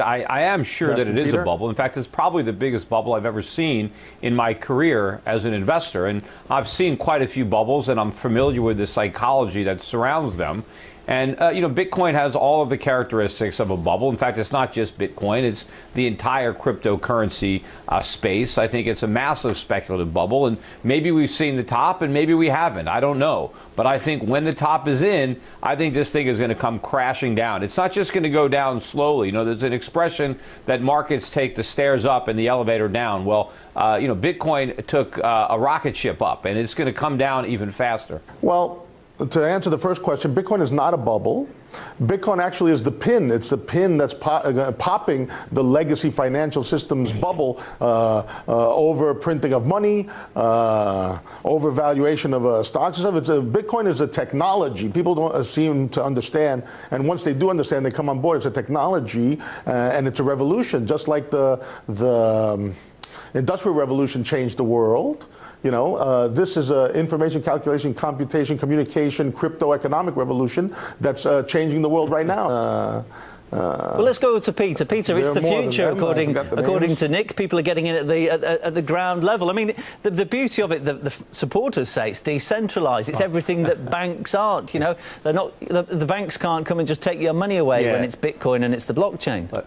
I am sure that it is Peter? a bubble. In fact, it's probably the biggest bubble I've ever seen in my career as an investor. And I've seen quite a few bubbles, and I'm familiar with the psychology that surrounds them. And, Bitcoin has all of the characteristics of a bubble. In fact, it's not just Bitcoin. It's the entire cryptocurrency space. I think it's a massive speculative bubble. And maybe we've seen the top and maybe we haven't. I don't know. But I think when the top is in, I think this thing is going to come crashing down. It's not just going to go down slowly. There's an expression that markets take the stairs up and the elevator down. Well, Bitcoin took a rocket ship up, and it's going to come down even faster. Well, to answer the first question, Bitcoin is not a bubble. Bitcoin actually is the pin. It's the pin that's popping the legacy financial systems bubble over printing of money, over valuation of stocks and stuff. Bitcoin is a technology. People don't seem to understand, and once they do understand, they come on board. It's a technology, and it's a revolution, just like the Industrial Revolution changed the world. This is an information, calculation, computation, communication, crypto economic revolution that's changing the world right now. Well, let's go to Peter. Peter, it's the future, according to Nick. People are getting in at the ground level. I mean, the beauty of it, the supporters say it's decentralised. It's everything that banks aren't. They're not. The banks can't come and just take your money away when it's Bitcoin and it's the blockchain.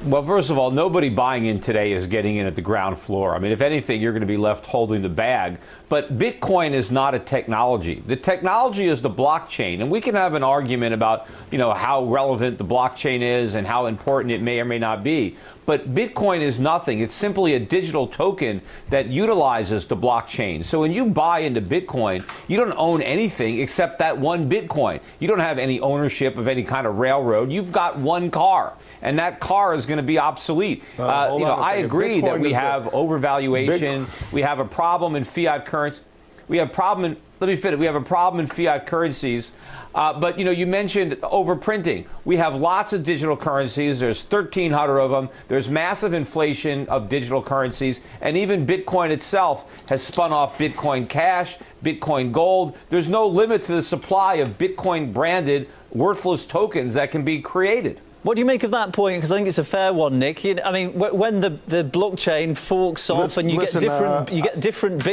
Well, first of all, nobody buying in today is getting in at the ground floor. I mean, if anything, you're going to be left holding the bag. But Bitcoin is not a technology. The technology is the blockchain. And we can have an argument about, how relevant the blockchain is and how important it may or may not be. But Bitcoin is nothing. It's simply a digital token that utilizes the blockchain. So when you buy into Bitcoin, you don't own anything except that one Bitcoin. You don't have any ownership of any kind of railroad. You've got one car. And that car is going to be obsolete. I agree that we have overvaluation. We have a problem in fiat currency. We have a problem in fiat currencies. But you mentioned overprinting. We have lots of digital currencies. There's 1,300 of them. There's massive inflation of digital currencies. And even Bitcoin itself has spun off Bitcoin Cash, Bitcoin Gold. There's no limit to the supply of Bitcoin branded worthless tokens that can be created. What do you make of that point? Because I think it's a fair one, Nick. I mean, when the blockchain forks off and you get different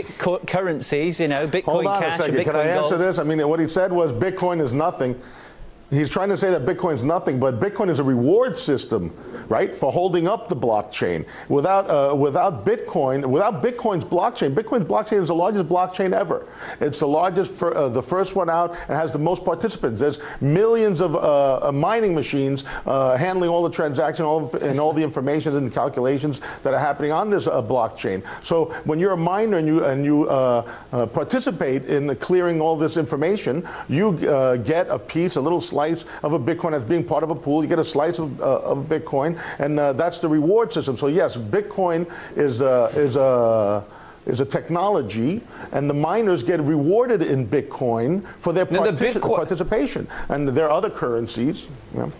currencies, Bitcoin hold on Cash, a second. Bitcoin Can I answer Gold. this? I mean, what he said was Bitcoin is nothing. He's trying to say that Bitcoin's nothing, but Bitcoin is a reward system, right, for holding up the blockchain. Without Bitcoin's blockchain is the largest blockchain ever. It's the largest, the first one out, and has the most participants. There's millions of mining machines handling all the transactions and all the information and calculations that are happening on this blockchain. So when you're a miner and you participate in clearing all this information, you get a little slice of a Bitcoin as being part of a pool. You get a slice of Bitcoin, and that's the reward system. So yes, Bitcoin is a technology, and the miners get rewarded in Bitcoin for their participation. And there are other currencies. Yeah.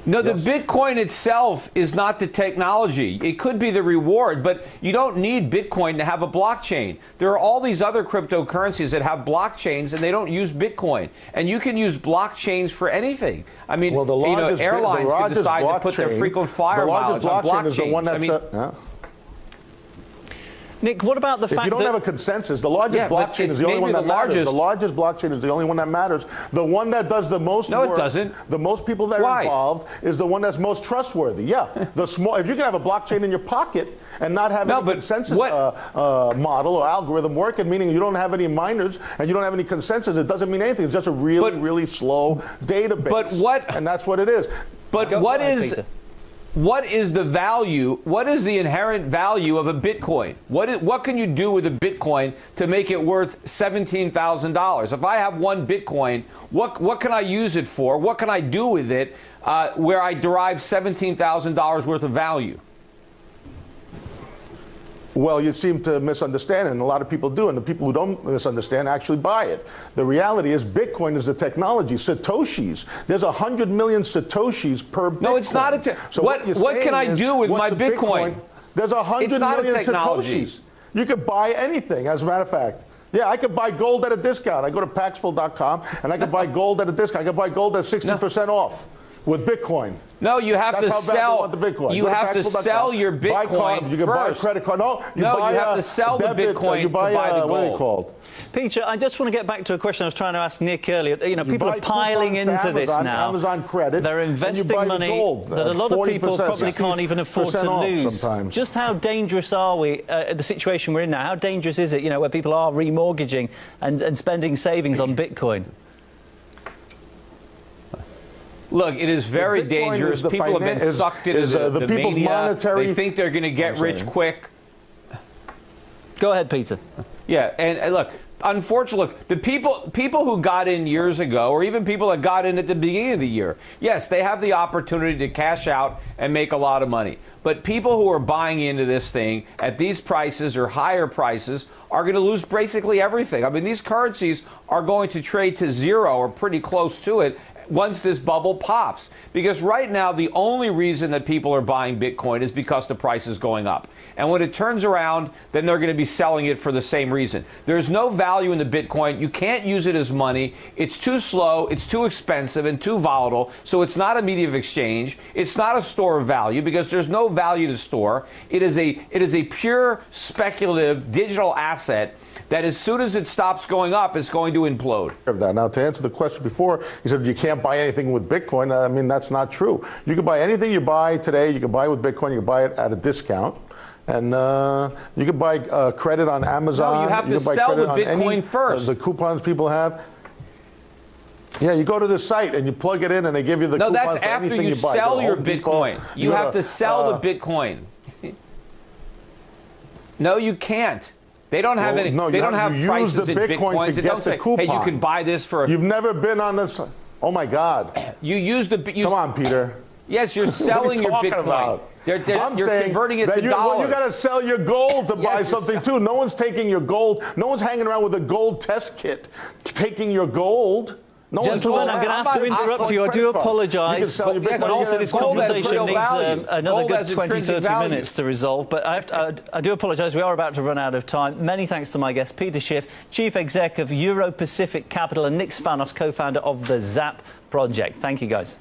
No, the Bitcoin itself is not the technology. It could be the reward, but you don't need Bitcoin to have a blockchain. There are all these other cryptocurrencies that have blockchains, and they don't use Bitcoin. And you can use blockchains for anything. I mean, airlines can decide to put their frequent flyer miles on blockchains. Is the one that's Nick, what about the fact that... If you don't have a consensus, the largest blockchain is the only one that matters. The largest blockchain is the only one that matters. The one that does the most work... No, it doesn't. The most people that are involved is the one that's most trustworthy. Yeah. If you can have a blockchain in your pocket and not have any consensus model or algorithm working, meaning you don't have any miners and you don't have any consensus, it doesn't mean anything. It's just a really slow database. And that's what it is. But what is the value? What is the inherent value of a Bitcoin? What can you do with a Bitcoin to make it worth $17,000? If I have one Bitcoin, what can I use it for? What can I do with it where I derive $17,000 worth of value? Well, you seem to misunderstand, and a lot of people do, and the people who don't misunderstand actually buy it. The reality is Bitcoin is a technology. Satoshis, there's 100 million Satoshis per Bitcoin. No, it's not a so what can I do with my Bitcoin? There's 100 million Satoshis. You could buy anything, as a matter of fact. Yeah, I could buy gold at a discount. I go to Paxful.com and I could buy gold at a discount. I could buy gold at 60% off with Bitcoin. No, you have That's to how bad sell. they want the Bitcoin. You have to sell your Bitcoin buy card, you can buy a first. credit card. No, you have to sell the Bitcoin you buy, to buy the gold. what are they called? Peter, I just want to get back to a question I was trying to ask Nick earlier. You know, You people buy are piling coupons to into this Amazon, now. Amazon credit. They're and you investing buy the money gold, that a lot of people 40%, probably can't even afford to 60% off lose. sometimes. Just how dangerous are we, the situation we're in now? How dangerous is it, you know, where people are remortgaging and spending savings on Bitcoin? Look, it is very dangerous. People have been sucked into the people's mania. monetary. They think they're going to get rich quick. Go ahead, Peter. Yeah, and look, unfortunately, look, the people who got in years ago, or even people that got in at the beginning of the year, yes, they have the opportunity to cash out and make a lot of money. But people who are buying into this thing at these prices or higher prices are going to lose basically everything. I mean, these currencies are going to trade to zero or pretty close to it once this bubble pops. Because right now, the only reason that people are buying Bitcoin is because the price is going up. And when it turns around, then they're going to be selling it for the same reason. There's no value in the Bitcoin. You can't use it as money. It's too slow, it's too expensive, and too volatile. So it's not a medium of exchange. It's not a store of value because there's no value to store. It is a pure speculative digital asset that as soon as it stops going up, it's going to implode. Now, to answer the question before, he said you can't buy anything with Bitcoin. I mean, that's not true. You can buy anything you buy today. You can buy with Bitcoin. You can buy it at a discount. And you can buy credit on Amazon. No, you have to sell the Bitcoin first. The coupons people have. Yeah, you go to the site and you plug it in and they give you the coupons that's for after anything you buy. sell your Depot, Bitcoin. You have to sell the Bitcoin. No, you can't. They don't have any. No, they don't have prices in Bitcoin to so get don't the say, coupon. hey, you can buy this for. You've never been on this. Oh my God. You use the. Come on, Peter. Yes, you're selling your Bitcoin. About? You're saying converting it to dollars. Well, you got to sell your gold to buy something too. No one's taking your gold. No one's hanging around with a gold test kit, taking your gold. No one's doing that. I'm going to have to interrupt you. I do apologise. And also, this conversation needs another good 20, 30 minutes to resolve. But I do apologise. We are about to run out of time. Many thanks to my guest, Peter Schiff, Chief Exec of Euro Pacific Capital, and Nick Spanos, co-founder of the ZAP project. Thank you, guys.